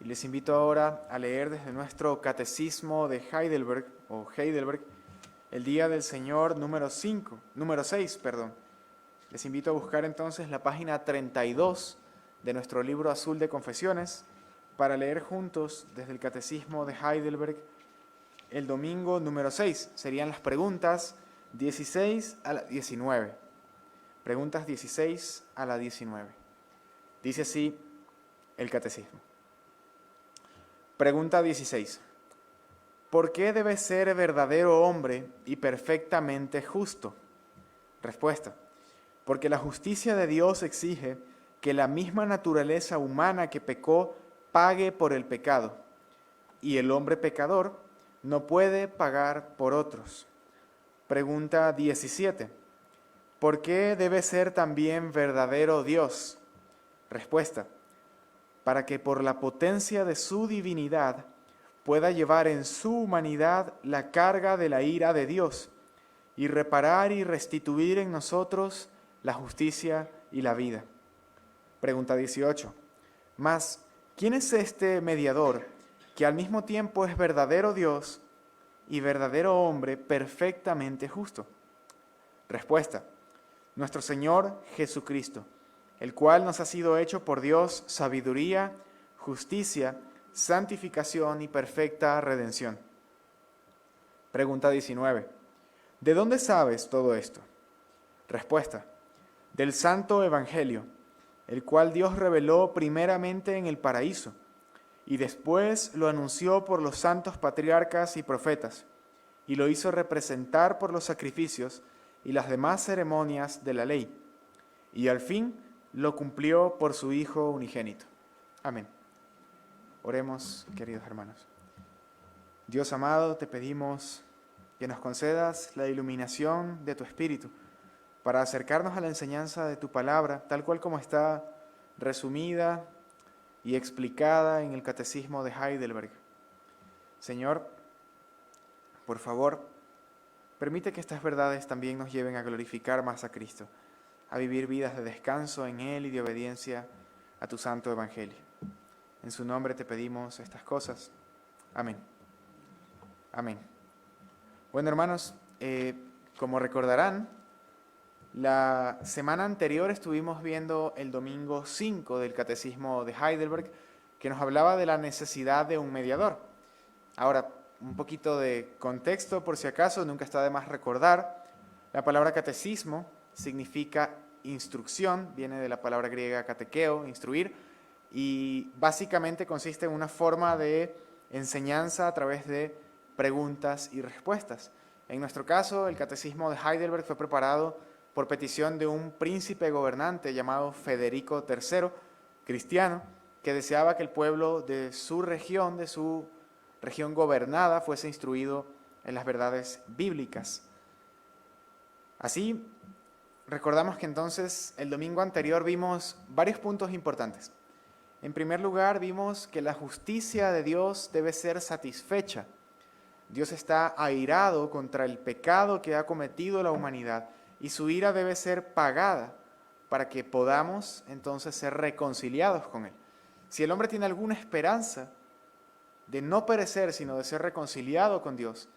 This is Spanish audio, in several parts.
Y les invito ahora a leer desde nuestro Catecismo de Heidelberg, el Día del Señor número 6. Les invito a buscar entonces la página 32 de nuestro libro azul de confesiones para leer juntos desde el Catecismo de Heidelberg el domingo número 6. Serían las preguntas 16 a la 19. Preguntas 16 a la 19. Dice así el Catecismo. Pregunta 16. ¿Por qué debe ser verdadero hombre y perfectamente justo? Respuesta. Porque la justicia de Dios exige que la misma naturaleza humana que pecó pague por el pecado, y el hombre pecador no puede pagar por otros. Pregunta 17. ¿Por qué debe ser también verdadero Dios? Respuesta. Para que por la potencia de su divinidad pueda llevar en su humanidad la carga de la ira de Dios y reparar y restituir en nosotros la justicia y la vida. Pregunta 18. Mas, ¿quién es este mediador que al mismo tiempo es verdadero Dios y verdadero hombre perfectamente justo? Respuesta. Nuestro Señor Jesucristo, el cual nos ha sido hecho por Dios sabiduría, justicia, santificación y perfecta redención. Pregunta 19. ¿De dónde sabes todo esto? Respuesta. Del Santo Evangelio, el cual Dios reveló primeramente en el paraíso, y después lo anunció por los santos patriarcas y profetas, y lo hizo representar por los sacrificios y las demás ceremonias de la ley, y al fin lo cumplió por su Hijo unigénito. Amén. Oremos, queridos hermanos. Dios amado, te pedimos que nos concedas la iluminación de tu Espíritu para acercarnos a la enseñanza de tu palabra, tal cual como está resumida y explicada en el Catecismo de Heidelberg. Señor, por favor, permite que estas verdades también nos lleven a glorificar más a Cristo, a vivir vidas de descanso en Él y de obediencia a tu santo Evangelio. En su nombre te pedimos estas cosas. Amén. Amén. Bueno, hermanos, como recordarán, la semana anterior estuvimos viendo el domingo 5 del Catecismo de Heidelberg, que nos hablaba de la necesidad de un mediador. Ahora, un poquito de contexto, por si acaso, nunca está de más recordar. La palabra catecismo significa instrucción, viene de la palabra griega katekeo, instruir, y básicamente consiste en una forma de enseñanza a través de preguntas y respuestas. En nuestro caso, el Catecismo de Heidelberg fue preparado por petición de un príncipe gobernante llamado Federico III, cristiano, que deseaba que el pueblo de su región gobernada, fuese instruido en las verdades bíblicas. Así, recordamos que entonces el domingo anterior vimos varios puntos importantes. En primer lugar, vimos que la justicia de Dios debe ser satisfecha. Dios está airado contra el pecado que ha cometido la humanidad y su ira debe ser pagada para que podamos entonces ser reconciliados con Él. Si el hombre tiene alguna esperanza de no perecer, sino de ser reconciliado con Dios,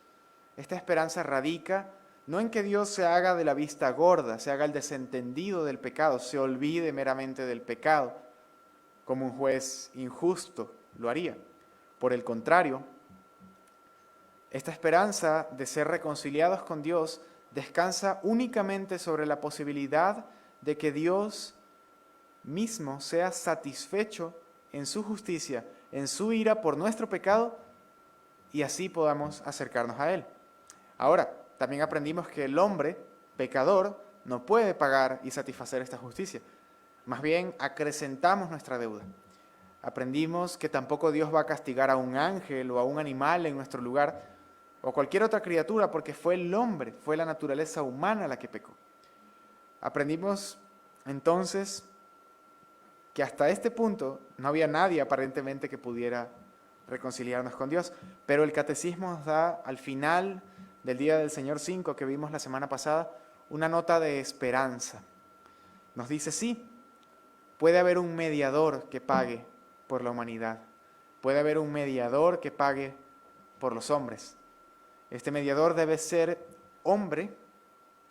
esta esperanza radica no en que Dios se haga de la vista gorda, se haga el desentendido del pecado, se olvide meramente del pecado, como un juez injusto lo haría. Por el contrario, esta esperanza de ser reconciliados con Dios descansa únicamente sobre la posibilidad de que Dios mismo sea satisfecho en su justicia, en su ira por nuestro pecado, y así podamos acercarnos a Él. Ahora, también aprendimos que el hombre, pecador, no puede pagar y satisfacer esta justicia. Más bien, acrecentamos nuestra deuda. Aprendimos que tampoco Dios va a castigar a un ángel o a un animal en nuestro lugar, o cualquier otra criatura, porque fue el hombre, fue la naturaleza humana la que pecó. Aprendimos entonces que hasta este punto no había nadie aparentemente que pudiera reconciliarnos con Dios, pero el Catecismo nos da al final del Día del Señor 5 que vimos la semana pasada una nota de esperanza. Nos dice, sí, puede haber un mediador que pague por la humanidad. puede haber un mediador que pague por los hombres. Este mediador debe ser hombre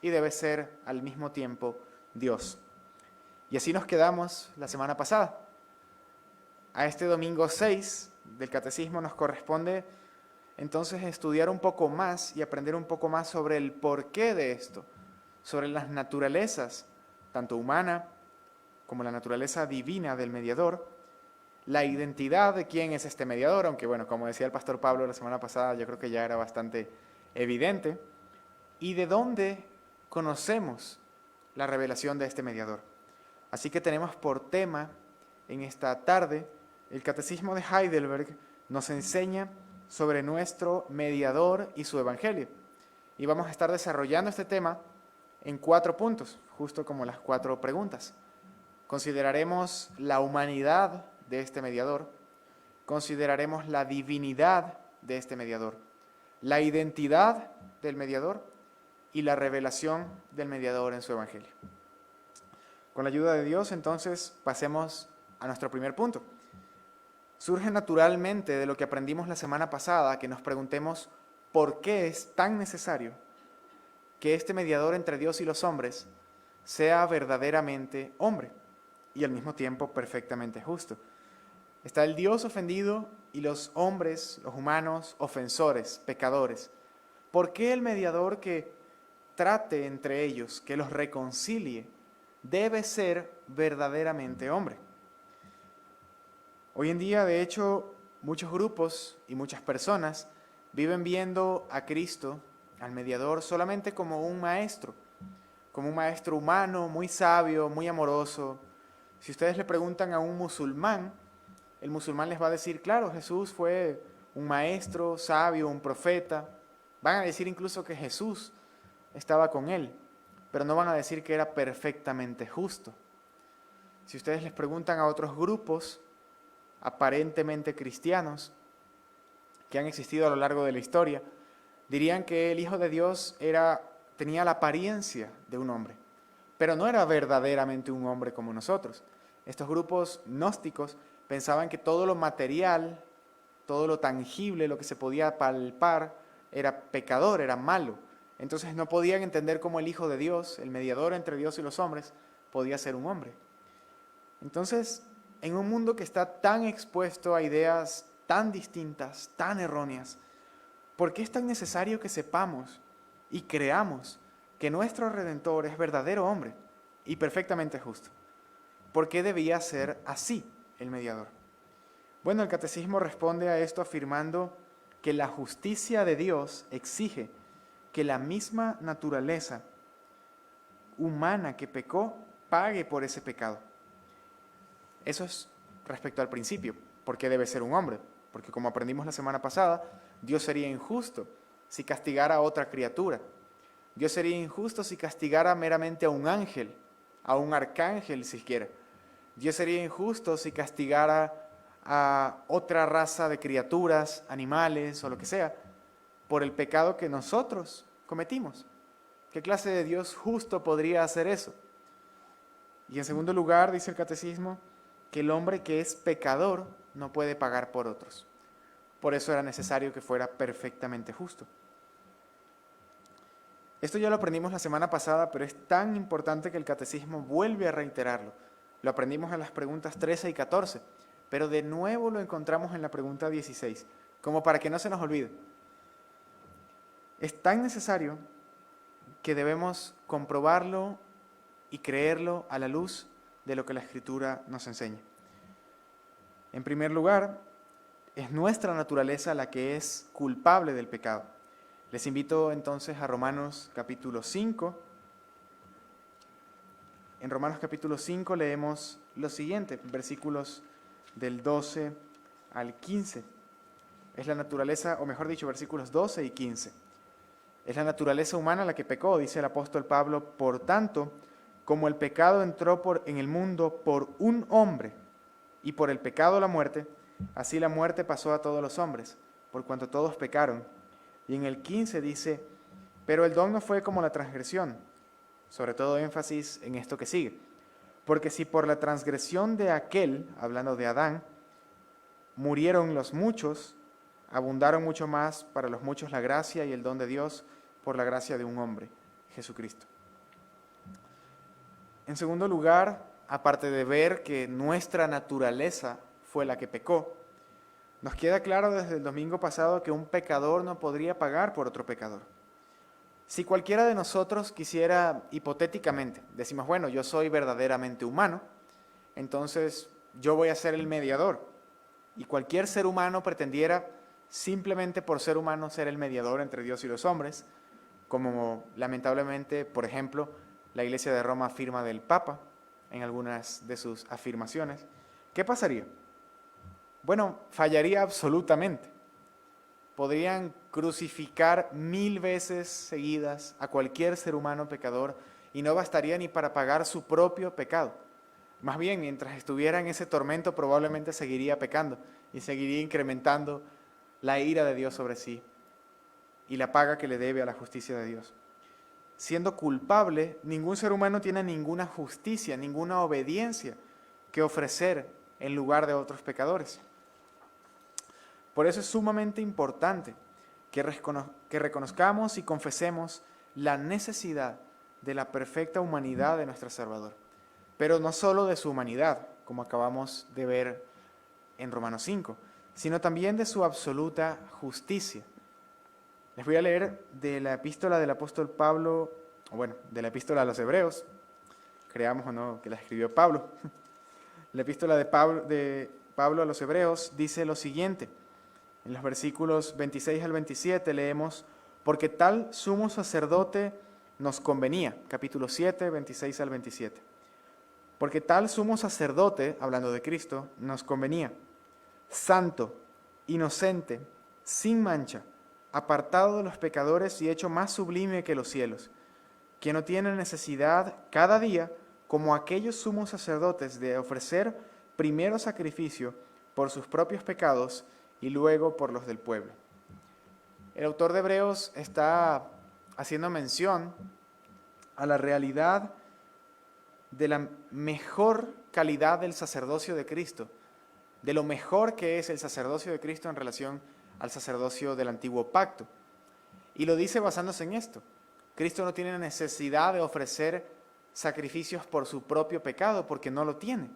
y debe ser al mismo tiempo Dios. Y así nos quedamos la semana pasada. A este domingo 6 del Catecismo nos corresponde entonces estudiar un poco más y aprender un poco más sobre el porqué de esto, sobre las naturalezas, tanto humana como la naturaleza divina del mediador, la identidad de quién es este mediador, aunque bueno, como decía el pastor Pablo la semana pasada, yo creo que ya era bastante evidente, y de dónde conocemos la revelación de este mediador. Así que tenemos por tema en esta tarde, el Catecismo de Heidelberg nos enseña sobre nuestro mediador y su evangelio. Y vamos a estar desarrollando este tema en 4 puntos, justo como las 4 preguntas. Consideraremos la humanidad de este mediador, consideraremos la divinidad de este mediador, la identidad del mediador y la revelación del mediador en su evangelio. Con la ayuda de Dios, entonces, pasemos a nuestro primer punto. Surge naturalmente de lo que aprendimos la semana pasada, que nos preguntemos por qué es tan necesario que este mediador entre Dios y los hombres sea verdaderamente hombre y al mismo tiempo perfectamente justo. Está el Dios ofendido y los hombres, los humanos, ofensores, pecadores. ¿Por qué el mediador que trate entre ellos, que los reconcilie, debe ser verdaderamente hombre? Hoy en día, de hecho, muchos grupos y muchas personas viven viendo a Cristo, al mediador, solamente como un maestro humano, muy sabio, muy amoroso. Si ustedes le preguntan a un musulmán, el musulmán les va a decir, claro, Jesús fue un maestro, sabio, un profeta. Van a decir incluso que Jesús estaba con él, pero no van a decir que era perfectamente justo. Si ustedes les preguntan a otros grupos aparentemente cristianos que han existido a lo largo de la historia, dirían que el Hijo de Dios tenía la apariencia de un hombre, pero no era verdaderamente un hombre como nosotros. Estos grupos gnósticos pensaban que todo lo material, todo lo tangible, lo que se podía palpar, era pecador, era malo. Entonces no podían entender cómo el Hijo de Dios, el mediador entre Dios y los hombres, podía ser un hombre. Entonces, en un mundo que está tan expuesto a ideas tan distintas, tan erróneas, ¿por qué es tan necesario que sepamos y creamos que nuestro Redentor es verdadero hombre y perfectamente justo? ¿Por qué debía ser así el mediador? Bueno, el Catecismo responde a esto afirmando que la justicia de Dios exige que la misma naturaleza humana que pecó pague por ese pecado. Eso es respecto al principio. ¿Por qué debe ser un hombre? Porque como aprendimos la semana pasada, Dios sería injusto si castigara a otra criatura. Dios sería injusto si castigara meramente a un ángel, a un arcángel siquiera. Dios sería injusto si castigara a otra raza de criaturas, animales o lo que sea, por el pecado que nosotros cometimos. ¿Qué clase de Dios justo podría hacer eso? Y en segundo lugar, dice el Catecismo, que el hombre que es pecador no puede pagar por otros. Por eso era necesario que fuera perfectamente justo. Esto ya lo aprendimos la semana pasada, pero es tan importante que el Catecismo vuelve a reiterarlo. Lo aprendimos en las preguntas 13 y 14, pero de nuevo lo encontramos en la pregunta 16, como para que no se nos olvide. Es tan necesario que debemos comprobarlo y creerlo a la luz de lo que la Escritura nos enseña. En primer lugar, es nuestra naturaleza la que es culpable del pecado. Les invito entonces a Romanos capítulo 5. En Romanos capítulo 5 leemos lo siguiente, versículos del 12 al 15. Es la naturaleza, o mejor dicho, versículos 12 y 15. Es la naturaleza humana la que pecó, dice el apóstol Pablo. Por tanto, como el pecado entró en el mundo por un hombre, y por el pecado la muerte, así la muerte pasó a todos los hombres, por cuanto todos pecaron. Y en el 15 dice, pero el don no fue como la transgresión, sobre todo énfasis en esto que sigue. Porque si por la transgresión de aquel, hablando de Adán, murieron los muchos, abundaron mucho más para los muchos la gracia y el don de Dios por la gracia de un hombre, Jesucristo. En segundo lugar, aparte de ver que nuestra naturaleza fue la que pecó, nos queda claro desde el domingo pasado que un pecador no podría pagar por otro pecador. Si cualquiera de nosotros quisiera, hipotéticamente, decimos, bueno, yo soy verdaderamente humano, entonces yo voy a ser el mediador. Y cualquier ser humano pretendiera, simplemente por ser humano, ser el mediador entre Dios y los hombres, como lamentablemente, por ejemplo, la Iglesia de Roma afirma del Papa en algunas de sus afirmaciones. ¿Qué pasaría? Bueno, fallaría absolutamente. Podrían crucificar 1000 veces seguidas a cualquier ser humano pecador y no bastaría ni para pagar su propio pecado. Más bien, mientras estuviera en ese tormento, probablemente seguiría pecando y seguiría incrementando la ira de Dios sobre sí y la paga que le debe a la justicia de Dios. Siendo culpable, ningún ser humano tiene ninguna justicia, ninguna obediencia que ofrecer en lugar de otros pecadores. Por eso es sumamente importante que reconozcamos y confesemos la necesidad de la perfecta humanidad de nuestro Salvador, pero no solo de su humanidad, como acabamos de ver en Romanos 5, sino también de su absoluta justicia. Les voy a leer de la epístola del apóstol Pablo, de la epístola a los Hebreos, creamos o no que la escribió Pablo. La epístola de Pablo a los Hebreos dice lo siguiente, en los versículos 26 al 27 leemos, porque tal sumo sacerdote nos convenía, capítulo 7, 26 al 27. Porque tal sumo sacerdote, hablando de Cristo, nos convenía, santo, inocente, sin mancha, apartado de los pecadores y hecho más sublime que los cielos, que no tiene necesidad cada día, como aquellos sumos sacerdotes, de ofrecer primero sacrificio por sus propios pecados y luego por los del pueblo. El autor de Hebreos está haciendo mención a la realidad de la mejor calidad del sacerdocio de Cristo, de lo mejor que es el sacerdocio de Cristo en relación al sacerdocio del antiguo pacto. Y lo dice basándose en esto. Cristo no tiene necesidad de ofrecer sacrificios por su propio pecado, porque no lo tiene.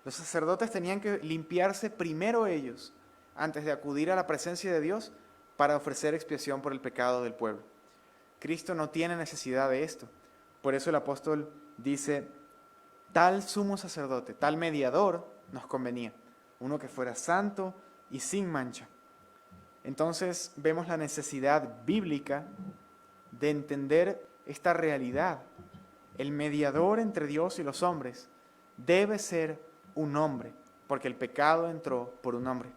Los sacerdotes tenían que limpiarse primero ellos, antes de acudir a la presencia de Dios para ofrecer expiación por el pecado del pueblo. Cristo no tiene necesidad de esto. Por eso el apóstol dice, tal sumo sacerdote, tal mediador nos convenía, uno que fuera santo y sin mancha. Entonces vemos la necesidad bíblica de entender esta realidad. El mediador entre Dios y los hombres debe ser un hombre, porque el pecado entró por un hombre.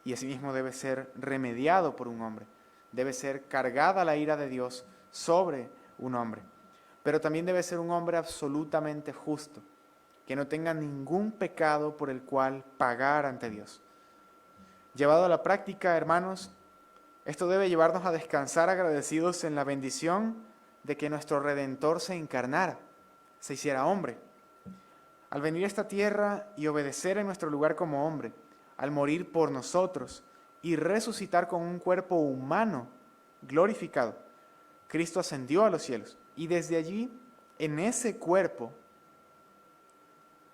Y asimismo debe ser remediado por un hombre. Debe ser cargada la ira de Dios sobre un hombre. Pero también debe ser un hombre absolutamente justo, que no tenga ningún pecado por el cual pagar ante Dios. Llevado a la práctica, hermanos, esto debe llevarnos a descansar agradecidos en la bendición de que nuestro Redentor se encarnara, se hiciera hombre. Al venir a esta tierra y obedecer en nuestro lugar como hombre, al morir por nosotros y resucitar con un cuerpo humano glorificado, Cristo ascendió a los cielos y desde allí, en ese cuerpo,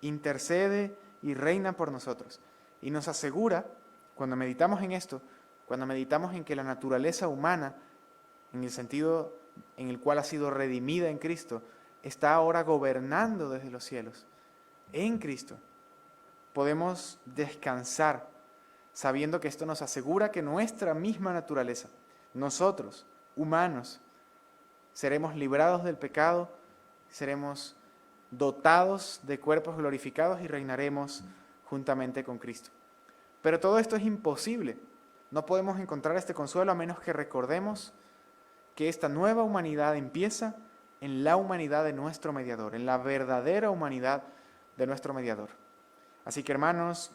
intercede y reina por nosotros. Y nos asegura, cuando meditamos en esto, cuando meditamos en que la naturaleza humana, en el sentido en el cual ha sido redimida en Cristo, está ahora gobernando desde los cielos, en Cristo, podemos descansar sabiendo que esto nos asegura que nuestra misma naturaleza, nosotros, humanos, seremos librados del pecado, seremos dotados de cuerpos glorificados y reinaremos juntamente con Cristo. Pero todo esto es imposible. No podemos encontrar este consuelo a menos que recordemos que esta nueva humanidad empieza en la humanidad de nuestro mediador, en la verdadera humanidad de nuestro mediador. Así que hermanos,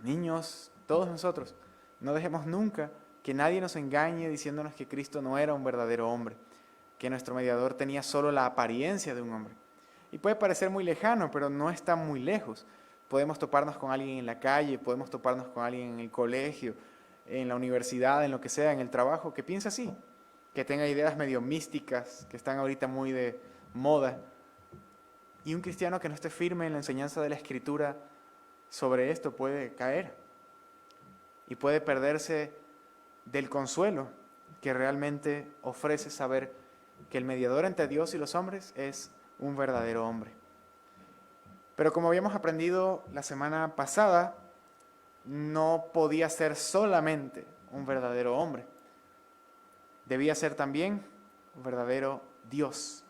niños, todos nosotros, no dejemos nunca que nadie nos engañe diciéndonos que Cristo no era un verdadero hombre, que nuestro mediador tenía solo la apariencia de un hombre. Y puede parecer muy lejano, pero no está muy lejos. Podemos toparnos con alguien en la calle, podemos toparnos con alguien en el colegio, en la universidad, en lo que sea, en el trabajo, que piensa así, que tenga ideas medio místicas, que están ahorita muy de moda. Y un cristiano que no esté firme en la enseñanza de la Escritura sobre esto puede caer y puede perderse del consuelo que realmente ofrece saber que el mediador entre Dios y los hombres es un verdadero hombre. Pero como habíamos aprendido la semana pasada, no podía ser solamente un verdadero hombre. Debía ser también un verdadero Dios.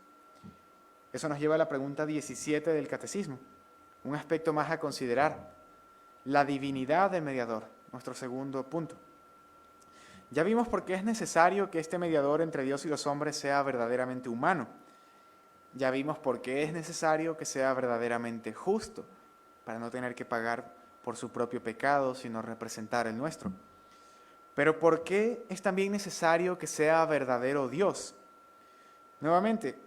Eso nos lleva a la pregunta 17 del Catecismo, un aspecto más a considerar, la divinidad del mediador, nuestro segundo punto. Ya vimos por qué es necesario que este mediador entre Dios y los hombres sea verdaderamente humano. Ya vimos por qué es necesario que sea verdaderamente justo, para no tener que pagar por su propio pecado, sino representar el nuestro. Pero ¿por qué es también necesario que sea verdadero Dios? Nuevamente,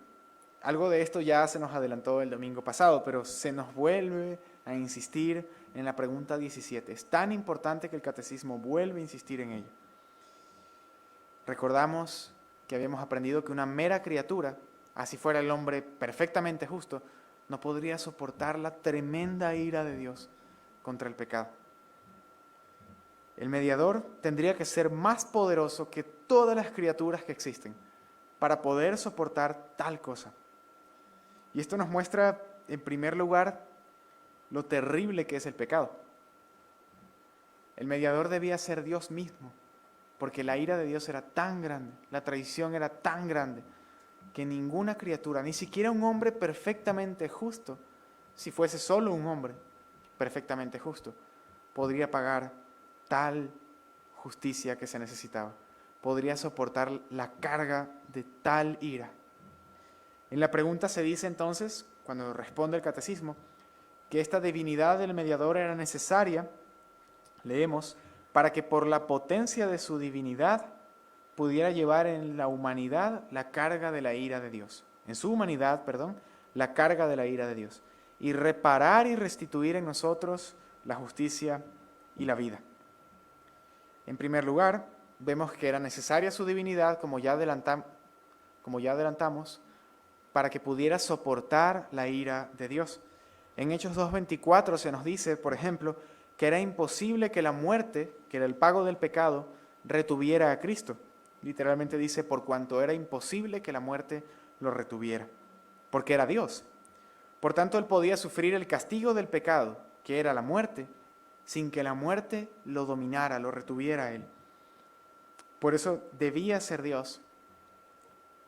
algo de esto ya se nos adelantó el domingo pasado, pero se nos vuelve a insistir en la pregunta 17. Es tan importante que el catecismo vuelve a insistir en ello. Recordamos que habíamos aprendido que una mera criatura, así fuera el hombre perfectamente justo, no podría soportar la tremenda ira de Dios contra el pecado. El mediador tendría que ser más poderoso que todas las criaturas que existen para poder soportar tal cosa. Y esto nos muestra, en primer lugar, lo terrible que es el pecado. El mediador debía ser Dios mismo, porque la ira de Dios era tan grande, la traición era tan grande, que ninguna criatura, ni siquiera un hombre perfectamente justo, si fuese solo un hombre perfectamente justo, podría pagar tal justicia que se necesitaba, podría soportar la carga de tal ira. En la pregunta se dice entonces, cuando responde el catecismo, que esta divinidad del mediador era necesaria, leemos, para que por la potencia de su divinidad pudiera llevar en la humanidad la carga de la ira de Dios. En su humanidad, la carga de la ira de Dios. Y reparar y restituir en nosotros la justicia y la vida. En primer lugar, vemos que era necesaria su divinidad, como ya adelantamos, para que pudiera soportar la ira de Dios. En Hechos 2:24 se nos dice, por ejemplo, que era imposible que la muerte, que era el pago del pecado, retuviera a Cristo. Literalmente dice, por cuanto era imposible que la muerte lo retuviera, porque era Dios. Por tanto, Él podía sufrir el castigo del pecado, que era la muerte, sin que la muerte lo dominara, lo retuviera a Él. Por eso debía ser Dios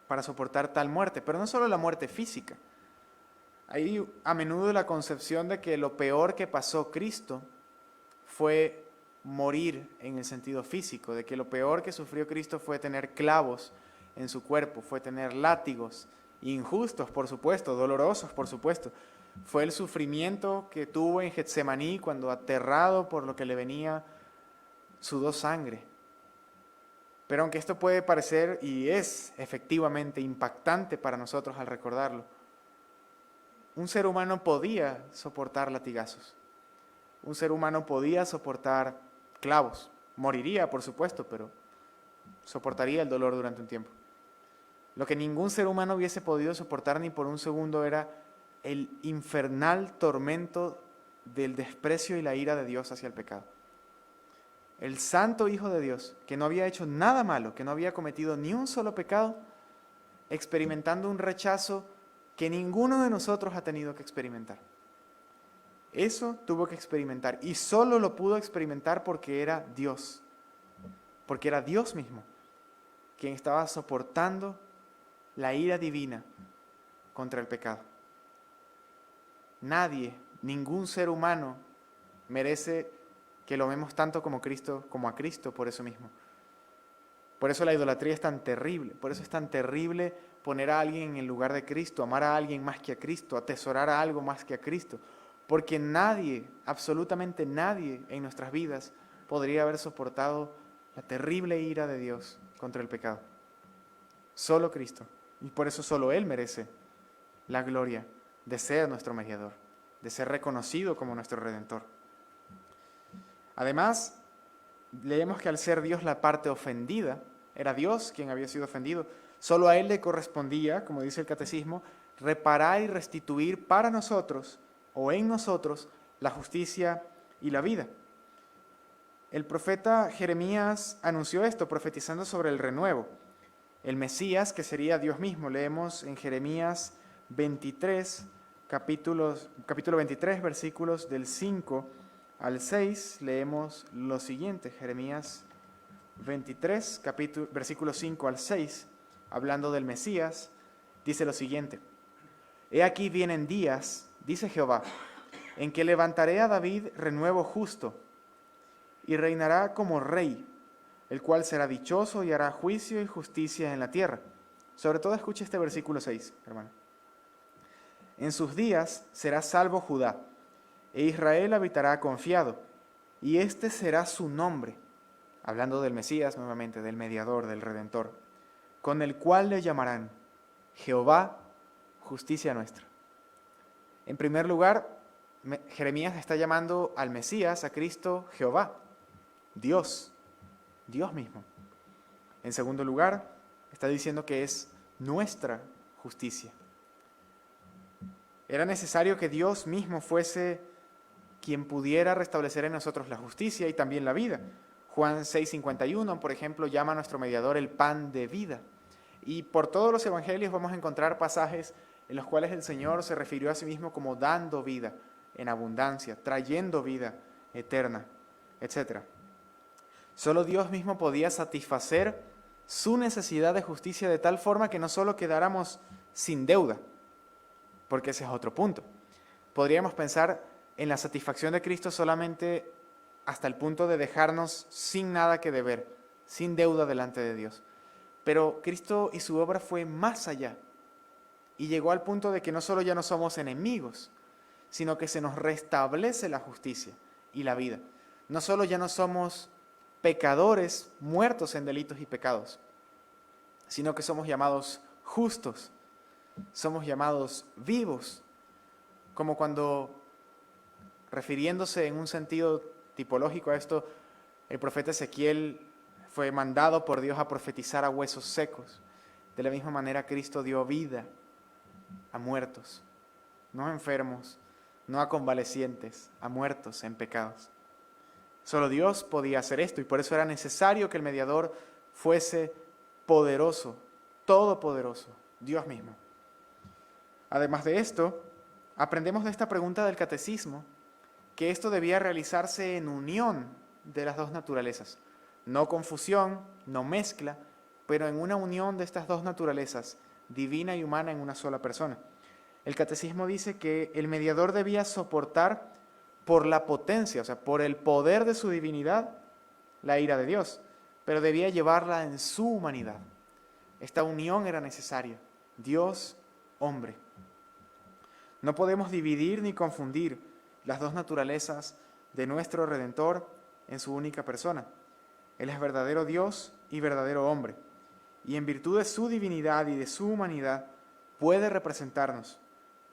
para soportar tal muerte, pero no solo la muerte física. Hay a menudo la concepción de que lo peor que pasó Cristo fue morir en el sentido físico, de que lo peor que sufrió Cristo fue tener clavos en su cuerpo, fue tener látigos, injustos por supuesto, dolorosos por supuesto. Fue el sufrimiento que tuvo en Getsemaní cuando, aterrado por lo que le venía, sudó sangre. Pero aunque esto puede parecer, y es efectivamente impactante para nosotros al recordarlo, un ser humano podía soportar latigazos. Un ser humano podía soportar clavos. Moriría, por supuesto, pero soportaría el dolor durante un tiempo. Lo que ningún ser humano hubiese podido soportar ni por un segundo era el infernal tormento del desprecio y la ira de Dios hacia el pecado. El santo Hijo de Dios, que no había hecho nada malo, que no había cometido ni un solo pecado, experimentando un rechazo que ninguno de nosotros ha tenido que experimentar. Eso tuvo que experimentar, y solo lo pudo experimentar porque era Dios mismo, quien estaba soportando la ira divina contra el pecado. Nadie, ningún ser humano merece que lo amemos tanto como a Cristo por eso mismo. Por eso la idolatría es tan terrible, por eso es tan terrible poner a alguien en el lugar de Cristo, amar a alguien más que a Cristo, atesorar a algo más que a Cristo, porque nadie, absolutamente nadie en nuestras vidas podría haber soportado la terrible ira de Dios contra el pecado. Solo Cristo, y por eso solo Él merece la gloria de ser nuestro mediador. de ser reconocido como nuestro Redentor. Además, leemos que al ser Dios la parte ofendida, era Dios quien había sido ofendido, solo a Él le correspondía, como dice el Catecismo, reparar y restituir para nosotros o en nosotros la justicia y la vida. El profeta Jeremías anunció esto, profetizando sobre el renuevo. El Mesías, que sería Dios mismo, leemos en Jeremías 23, capítulo 23, versículos del 5 al 6, leemos lo siguiente, Jeremías 23, versículos 5 al 6, hablando del Mesías, dice lo siguiente: He aquí vienen días, dice Jehová, en que levantaré a David renuevo justo, y reinará como rey, el cual será dichoso y hará juicio y justicia en la tierra. Sobre todo escuche este versículo 6, hermano. En sus días será salvo Judá, e Israel habitará confiado, y este será su nombre, hablando del Mesías nuevamente, del mediador, del Redentor, con el cual le llamarán Jehová, justicia nuestra. En primer lugar, Jeremías está llamando al Mesías, a Cristo, Jehová, Dios mismo. En segundo lugar, está diciendo que es nuestra justicia. Era necesario que Dios mismo fuese quien pudiera restablecer en nosotros la justicia y también la vida. Juan 6:51, por ejemplo, llama a nuestro mediador el pan de vida. Y por todos los evangelios vamos a encontrar pasajes en los cuales el Señor se refirió a sí mismo como dando vida en abundancia, trayendo vida eterna, etc. Solo Dios mismo podía satisfacer su necesidad de justicia de tal forma que no solo quedáramos sin deuda, porque ese es otro punto. Podríamos pensar en la satisfacción de Cristo solamente hasta el punto de dejarnos sin nada que deber, sin deuda delante de Dios. Pero Cristo y su obra fue más allá y llegó al punto de que no solo ya no somos enemigos, sino que se nos restablece la justicia y la vida. No solo ya no somos pecadores muertos en delitos y pecados, sino que somos llamados justos, somos llamados vivos, como cuando, refiriéndose en un sentido tipológico a esto, el profeta Ezequiel fue mandado por Dios a profetizar a huesos secos. De la misma manera Cristo dio vida a muertos, no a enfermos, no a convalecientes, a muertos en pecados. Solo Dios podía hacer esto y por eso era necesario que el mediador fuese poderoso, todopoderoso, Dios mismo. Además de esto, aprendemos de esta pregunta del catecismo que esto debía realizarse en unión de las dos naturalezas. No confusión, no mezcla, pero en una unión de estas dos naturalezas, divina y humana en una sola persona. El catecismo dice que el mediador debía soportar por la potencia, o sea, por el poder de su divinidad, la ira de Dios, pero debía llevarla en su humanidad. Esta unión era necesaria, Dios, hombre. No podemos dividir ni confundir las dos naturalezas de nuestro Redentor en su única persona. Él es verdadero Dios y verdadero hombre, y en virtud de su divinidad y de su humanidad puede representarnos,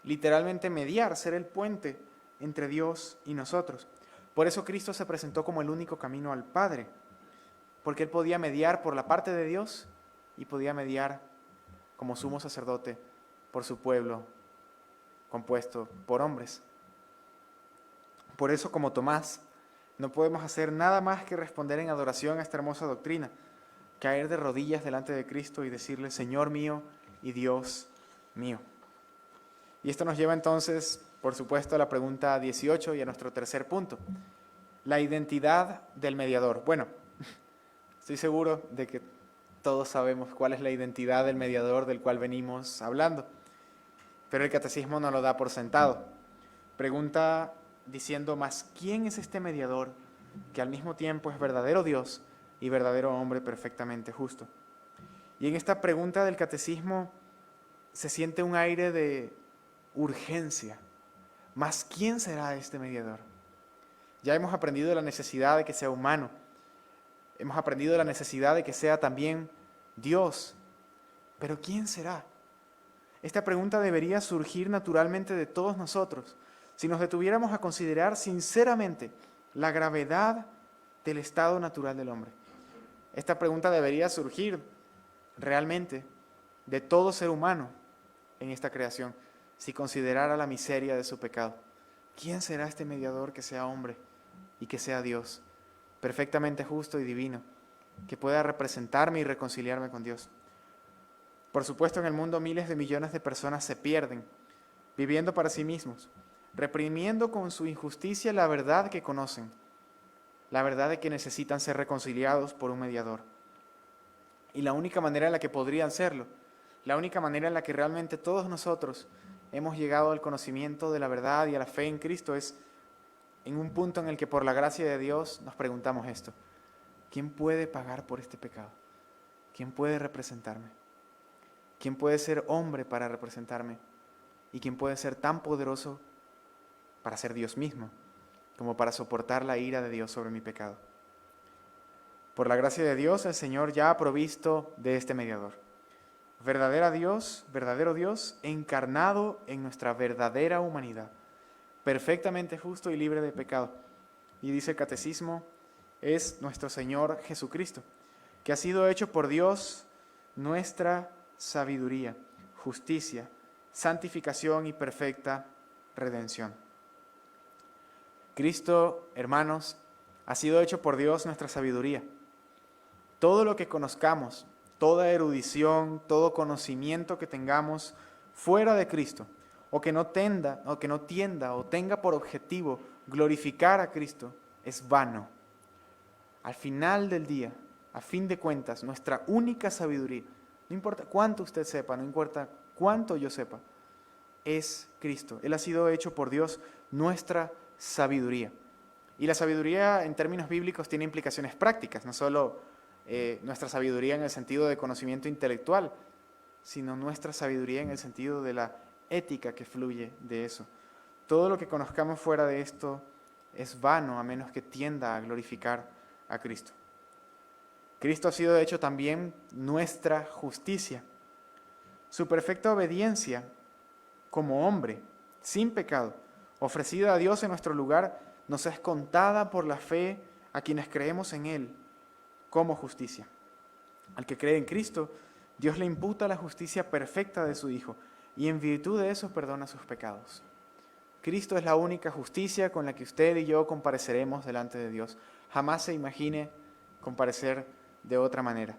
literalmente mediar, ser el puente entre Dios y nosotros. Por eso Cristo se presentó como el único camino al Padre, porque Él podía mediar por la parte de Dios y podía mediar como sumo sacerdote por su pueblo compuesto por hombres. Por eso, como Tomás, no podemos hacer nada más que responder en adoración a esta hermosa doctrina, caer de rodillas delante de Cristo y decirle, Señor mío y Dios mío. Y esto nos lleva entonces, por supuesto, a la pregunta 18 y a nuestro tercer punto, la identidad del mediador. Bueno, estoy seguro de que todos sabemos cuál es la identidad del mediador del cual venimos hablando, pero el catecismo no lo da por sentado. Pregunta diciendo, ¿más quién es este mediador que al mismo tiempo es verdadero Dios y verdadero hombre perfectamente justo? Y en esta pregunta del catecismo se siente un aire de urgencia. ¿Más quién será este mediador? Ya hemos aprendido la necesidad de que sea humano. Hemos aprendido la necesidad de que sea también Dios. Pero ¿quién será? Esta pregunta debería surgir naturalmente de todos nosotros. si nos detuviéramos a considerar sinceramente la gravedad del estado natural del hombre. Esta pregunta debería surgir realmente de todo ser humano en esta creación, si considerara la miseria de su pecado. ¿Quién será este mediador que sea hombre y que sea Dios, perfectamente justo y divino, que pueda representarme y reconciliarme con Dios? Por supuesto, en el mundo miles de millones de personas se pierden, viviendo para sí mismos, reprimiendo con su injusticia la verdad que conocen, la verdad de que necesitan ser reconciliados por un mediador. Y la única manera en la que podrían serlo, la única manera en la que realmente todos nosotros hemos llegado al conocimiento de la verdad y a la fe en Cristo es en un punto en el que por la gracia de Dios nos preguntamos esto: ¿quién puede pagar por este pecado? ¿Quién puede representarme? ¿Quién puede ser hombre para representarme? ¿Y quién puede ser tan poderoso para ser Dios mismo como para soportar la ira de Dios sobre mi pecado? Por la gracia de Dios, el Señor ya ha provisto de este mediador. Verdadero Dios, encarnado en nuestra verdadera humanidad, perfectamente justo y libre de pecado. Y dice el Catecismo, es nuestro Señor Jesucristo, que ha sido hecho por Dios nuestra sabiduría, justicia, santificación y perfecta redención. Cristo, hermanos, ha sido hecho por Dios nuestra sabiduría. Todo lo que conozcamos, toda erudición, todo conocimiento que tengamos fuera de Cristo, o que no tienda o tenga por objetivo glorificar a Cristo, es vano. Al final del día, a fin de cuentas, nuestra única sabiduría, no importa cuánto usted sepa, no importa cuánto yo sepa, es Cristo. Él ha sido hecho por Dios nuestra sabiduría. Y la sabiduría en términos bíblicos tiene implicaciones prácticas, no solo nuestra sabiduría en el sentido de conocimiento intelectual, sino nuestra sabiduría en el sentido de la ética que fluye de eso. Todo lo que conozcamos fuera de esto es vano a menos que tienda a glorificar a Cristo. Cristo ha sido hecho también nuestra justicia. Su perfecta obediencia como hombre, sin pecado, ofrecida a Dios en nuestro lugar, nos es contada por la fe a quienes creemos en Él como justicia. Al que cree en Cristo, Dios le imputa la justicia perfecta de su Hijo y en virtud de eso perdona sus pecados. Cristo es la única justicia con la que usted y yo compareceremos delante de Dios. Jamás se imagine comparecer de otra manera.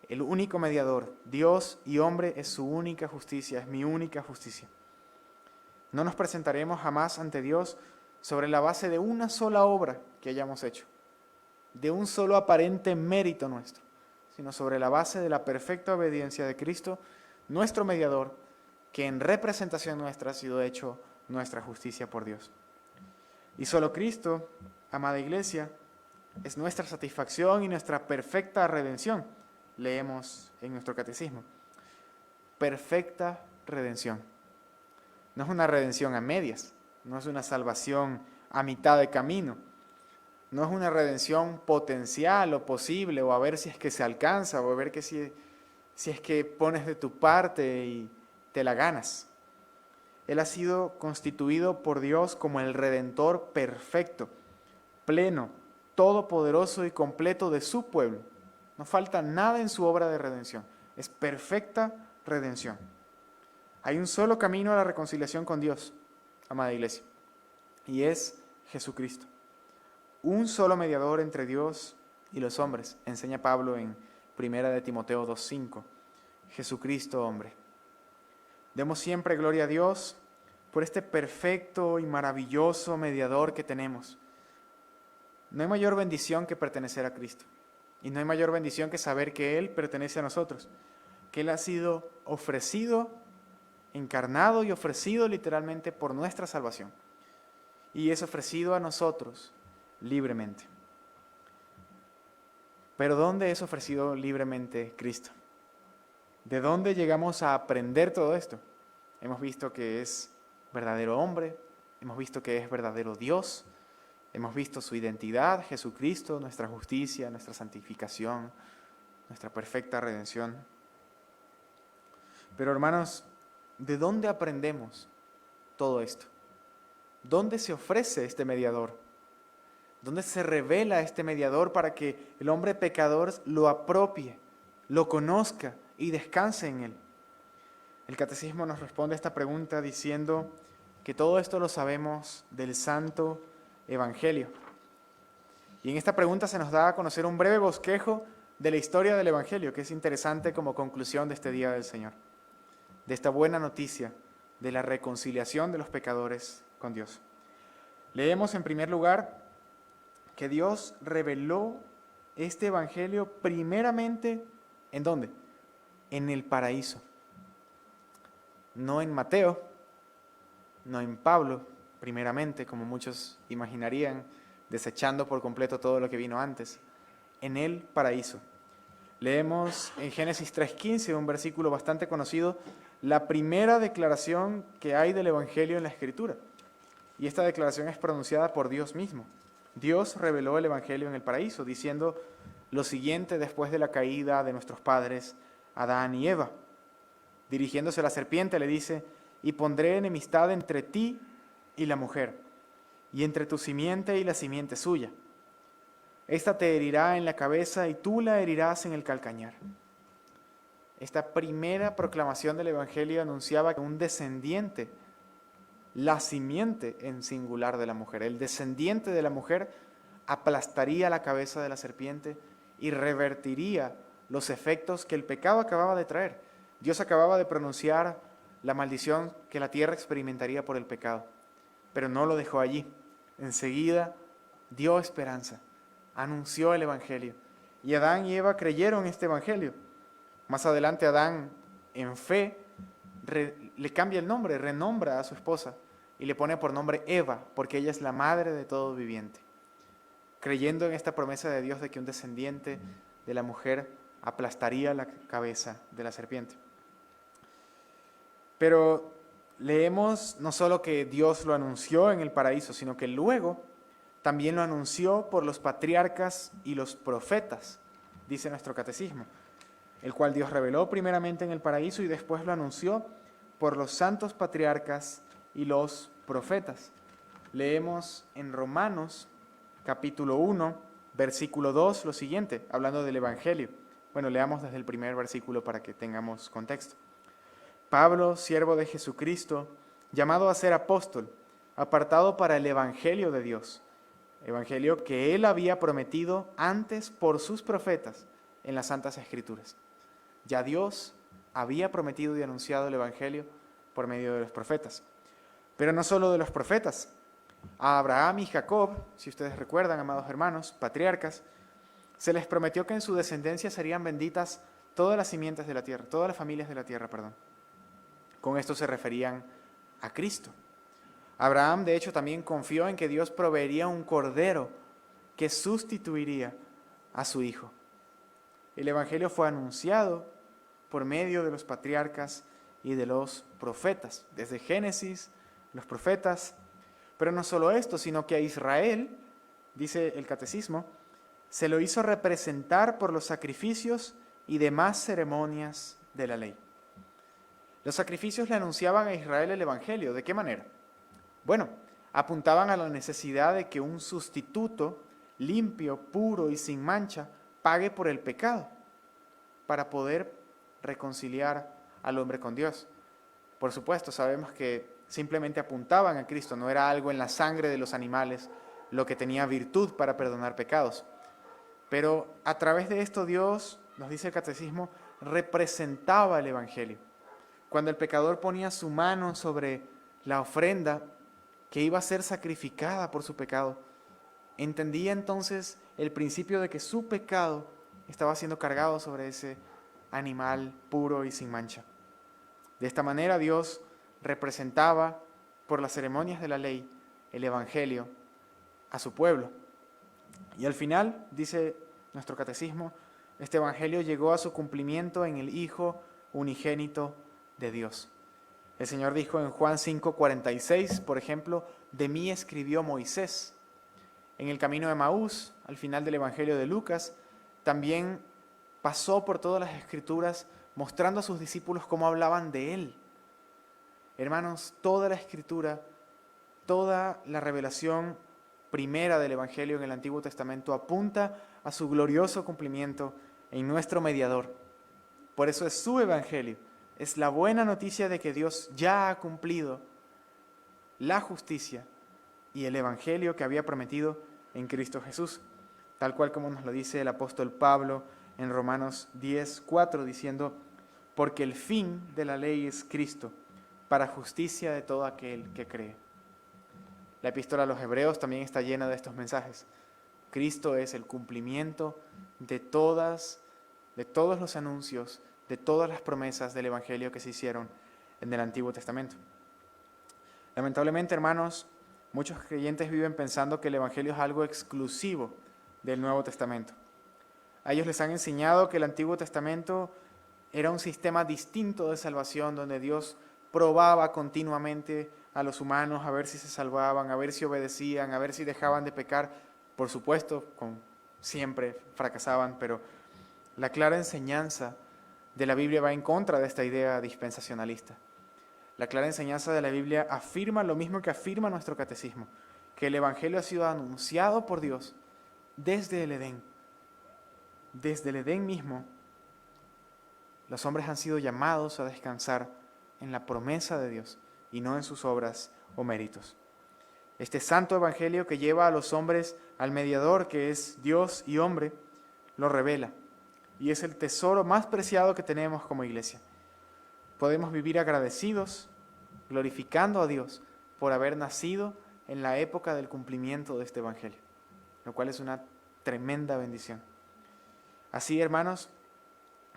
El único mediador, Dios y hombre, es su única justicia, es mi única justicia. No nos presentaremos jamás ante Dios sobre la base de una sola obra que hayamos hecho, de un solo aparente mérito nuestro, sino sobre la base de la perfecta obediencia de Cristo, nuestro mediador, que en representación nuestra ha sido hecho nuestra justicia por Dios. Y solo Cristo, amada Iglesia, es nuestra satisfacción y nuestra perfecta redención. Leemos en nuestro catecismo. Perfecta redención. No es una redención a medias, no es una salvación a mitad de camino, no es una redención potencial o posible, o a ver si es que se alcanza, o a ver que si es que pones de tu parte y te la ganas. Él ha sido constituido por Dios como el Redentor perfecto, pleno, todopoderoso y completo de su pueblo. No falta nada en su obra de redención. Es perfecta redención. Hay un solo camino a la reconciliación con Dios, amada Iglesia, y es Jesucristo. Un solo mediador entre Dios y los hombres, enseña Pablo en 1 de Timoteo 2:5. Jesucristo, hombre. Demos siempre gloria a Dios por este perfecto y maravilloso mediador que tenemos. No hay mayor bendición que pertenecer a Cristo. Y no hay mayor bendición que saber que Él pertenece a nosotros. Que Él ha sido ofrecido, encarnado y ofrecido literalmente por nuestra salvación. Y es ofrecido a nosotros libremente. Pero ¿dónde es ofrecido libremente Cristo? ¿De dónde llegamos a aprender todo esto? Hemos visto que es verdadero hombre, hemos visto que es verdadero Dios, hemos visto su identidad, Jesucristo, nuestra justicia, nuestra santificación, nuestra perfecta redención. Pero hermanos, ¿de dónde aprendemos todo esto? ¿Dónde se ofrece este mediador? ¿Dónde se revela este mediador para que el hombre pecador lo apropie, lo conozca y descanse en él? El Catecismo nos responde a esta pregunta diciendo que todo esto lo sabemos del Santo Evangelio. Y en esta pregunta se nos da a conocer un breve bosquejo de la historia del Evangelio, que es interesante como conclusión de este día del Señor, de esta buena noticia de la reconciliación de los pecadores con Dios. Leemos en primer lugar que Dios reveló este Evangelio primeramente, ¿en dónde? En el paraíso. No en Mateo, no en Pablo, primeramente, como muchos imaginarían, desechando por completo todo lo que vino antes. En el paraíso. Leemos en Génesis 3:15, un versículo bastante conocido, la primera declaración que hay del Evangelio en la Escritura. Y esta declaración es pronunciada por Dios mismo. Dios reveló el Evangelio en el paraíso, diciendo lo siguiente después de la caída de nuestros padres, Adán y Eva. Dirigiéndose a la serpiente le dice, y pondré enemistad entre ti y la mujer, y entre tu simiente y la simiente suya. Esta te herirá en la cabeza y tú la herirás en el calcañar. Esta primera proclamación del Evangelio anunciaba que un descendiente, la simiente en singular de la mujer, el descendiente de la mujer aplastaría la cabeza de la serpiente y revertiría los efectos que el pecado acababa de traer. Dios acababa de pronunciar la maldición que la tierra experimentaría por el pecado, pero no lo dejó allí. Enseguida dio esperanza, anunció el Evangelio, y Adán y Eva creyeron este Evangelio. Más adelante Adán, en fe, le cambia el nombre, renombra a su esposa y le pone por nombre Eva, porque ella es la madre de todo viviente, creyendo en esta promesa de Dios de que un descendiente de la mujer aplastaría la cabeza de la serpiente. Pero leemos no solo que Dios lo anunció en el paraíso, sino que luego también lo anunció por los patriarcas y los profetas, dice nuestro catecismo, el cual Dios reveló primeramente en el paraíso y después lo anunció por los santos patriarcas y los profetas. Leemos en Romanos capítulo 1, versículo 2, lo siguiente, hablando del Evangelio. Bueno, leamos desde el primer versículo para que tengamos contexto. Pablo, siervo de Jesucristo, llamado a ser apóstol, apartado para el Evangelio de Dios, Evangelio que él había prometido antes por sus profetas en las Santas Escrituras. Ya Dios había prometido y anunciado el Evangelio por medio de los profetas. Pero no solo de los profetas. A Abraham y Jacob, si ustedes recuerdan, amados hermanos, patriarcas, se les prometió que en su descendencia serían benditas todas las simientes de la tierra, todas las familias de la tierra, perdón. Con esto se referían a Cristo. Abraham, de hecho, también confió en que Dios proveería un cordero que sustituiría a su hijo. El Evangelio fue anunciado por medio de los patriarcas y de los profetas, desde Génesis, los profetas. Pero no solo esto, sino que a Israel, dice el catecismo, se lo hizo representar por los sacrificios y demás ceremonias de la ley. Los sacrificios le anunciaban a Israel el Evangelio. ¿De qué manera? Bueno, apuntaban a la necesidad de que un sustituto limpio, puro y sin mancha pague por el pecado para poder reconciliar al hombre con Dios. Por supuesto, sabemos que simplemente apuntaban a Cristo, no era algo en la sangre de los animales lo que tenía virtud para perdonar pecados. Pero a través de esto Dios, nos dice el catecismo, representaba el Evangelio. Cuando el pecador ponía su mano sobre la ofrenda que iba a ser sacrificada por su pecado, entendía entonces el principio de que su pecado estaba siendo cargado sobre ese animal puro y sin mancha. De esta manera Dios representaba por las ceremonias de la ley el Evangelio a su pueblo. Y al final, dice nuestro catecismo, este Evangelio llegó a su cumplimiento en el Hijo unigénito de Dios. El Señor dijo en Juan 5:46, por ejemplo, de mí escribió Moisés. En el camino de Emaús, al final del Evangelio de Lucas, también pasó por todas las Escrituras mostrando a sus discípulos cómo hablaban de Él. Hermanos, toda la Escritura toda la revelación primera del Evangelio en el Antiguo Testamento apunta a su glorioso cumplimiento en nuestro mediador. Por eso es su Evangelio. Es la buena noticia de que Dios ya ha cumplido la justicia y el Evangelio que había prometido en Cristo Jesús, tal cual como nos lo dice el apóstol Pablo en Romanos 10:4, diciendo: porque el fin de la ley es Cristo, para justicia de todo aquel que cree. La epístola a los Hebreos también está llena de estos mensajes. Cristo es el cumplimiento de todos los anuncios, de todas las promesas del Evangelio que se hicieron en el Antiguo Testamento. Lamentablemente, hermanos, muchos creyentes viven pensando que el Evangelio es algo exclusivo del Nuevo Testamento. A ellos les han enseñado que el Antiguo Testamento era un sistema distinto de salvación donde Dios probaba continuamente a los humanos a ver si se salvaban, a ver si obedecían, a ver si dejaban de pecar. Por supuesto, siempre fracasaban, pero la clara enseñanza de la Biblia va en contra de esta idea dispensacionalista. La clara enseñanza de la Biblia afirma lo mismo que afirma nuestro catecismo, que el Evangelio ha sido anunciado por Dios desde el Edén. Desde el Edén mismo, los hombres han sido llamados a descansar en la promesa de Dios y no en sus obras o méritos. Este santo Evangelio que lleva a los hombres al mediador, que es Dios y hombre, lo revela y es el tesoro más preciado que tenemos como iglesia. Podemos vivir agradecidos, glorificando a Dios por haber nacido en la época del cumplimiento de este Evangelio, lo cual es una tremenda bendición. Así, hermanos,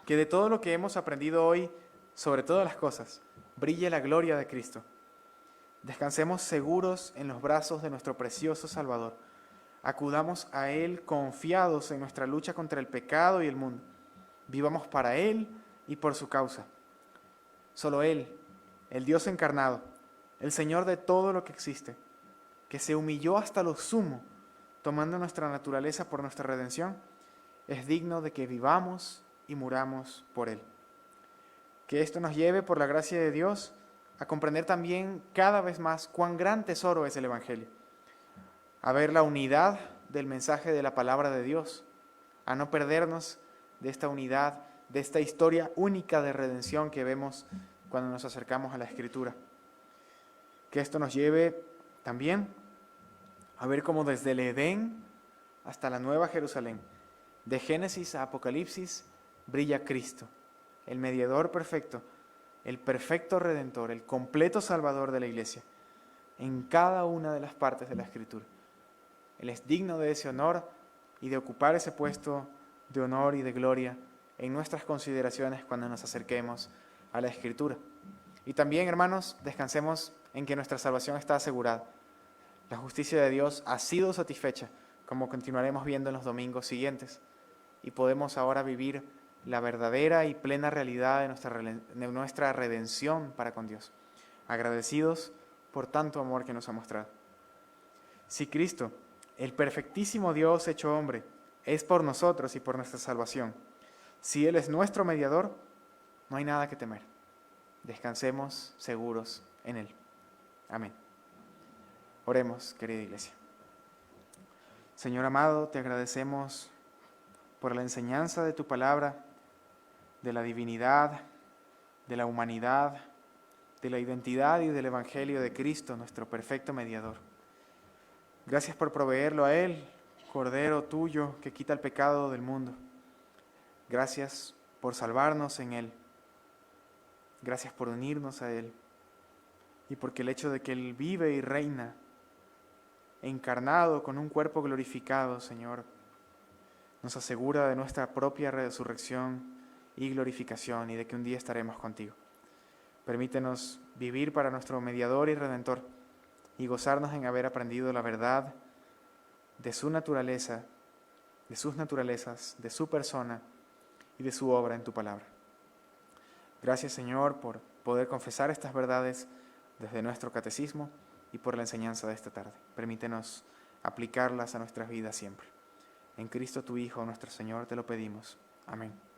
que de todo lo que hemos aprendido hoy, sobre todas las cosas, brille la gloria de Cristo. Descansemos seguros en los brazos de nuestro precioso Salvador. Acudamos a Él confiados en nuestra lucha contra el pecado y el mundo. Vivamos para Él y por su causa. Solo Él, el Dios encarnado, el Señor de todo lo que existe, que se humilló hasta lo sumo, tomando nuestra naturaleza por nuestra redención, es digno de que vivamos y muramos por Él. Que esto nos lleve, por la gracia de Dios, a comprender también cada vez más cuán gran tesoro es el Evangelio, a ver la unidad del mensaje de la palabra de Dios, a no perdernos de esta unidad, de esta historia única de redención que vemos cuando nos acercamos a la Escritura. Que esto nos lleve también a ver cómo desde el Edén hasta la Nueva Jerusalén, de Génesis a Apocalipsis, brilla Cristo, el mediador perfecto, el perfecto redentor, el completo salvador de la iglesia, en cada una de las partes de la Escritura. Él es digno de ese honor y de ocupar ese puesto de honor y de gloria en nuestras consideraciones cuando nos acerquemos a la Escritura. Y también, hermanos, descansemos en que nuestra salvación está asegurada. La justicia de Dios ha sido satisfecha, como continuaremos viendo en los domingos siguientes, y podemos ahora vivir la verdadera y plena realidad de nuestra redención para con Dios, agradecidos por tanto amor que nos ha mostrado. Si Cristo, el perfectísimo Dios hecho hombre, es por nosotros y por nuestra salvación, si Él es nuestro mediador, no hay nada que temer. Descansemos seguros en Él. Amén. Oremos, querida iglesia. Señor amado, te agradecemos por la enseñanza de tu palabra, de la divinidad, de la humanidad, de la identidad y del Evangelio de Cristo, nuestro perfecto mediador. Gracias por proveerlo a Él, Cordero tuyo que quita el pecado del mundo. Gracias por salvarnos en Él. Gracias por unirnos a Él. Y porque el hecho de que Él vive y reina, encarnado con un cuerpo glorificado, Señor, nos asegura de nuestra propia resurrección y glorificación y de que un día estaremos contigo. Permítenos vivir para nuestro mediador y redentor y gozarnos en haber aprendido la verdad de su naturaleza, de sus naturalezas, de su persona y de su obra en tu palabra. Gracias, Señor, por poder confesar estas verdades desde nuestro catecismo y por la enseñanza de esta tarde. Permítenos aplicarlas a nuestras vidas siempre. En Cristo tu Hijo, nuestro Señor, te lo pedimos. Amén.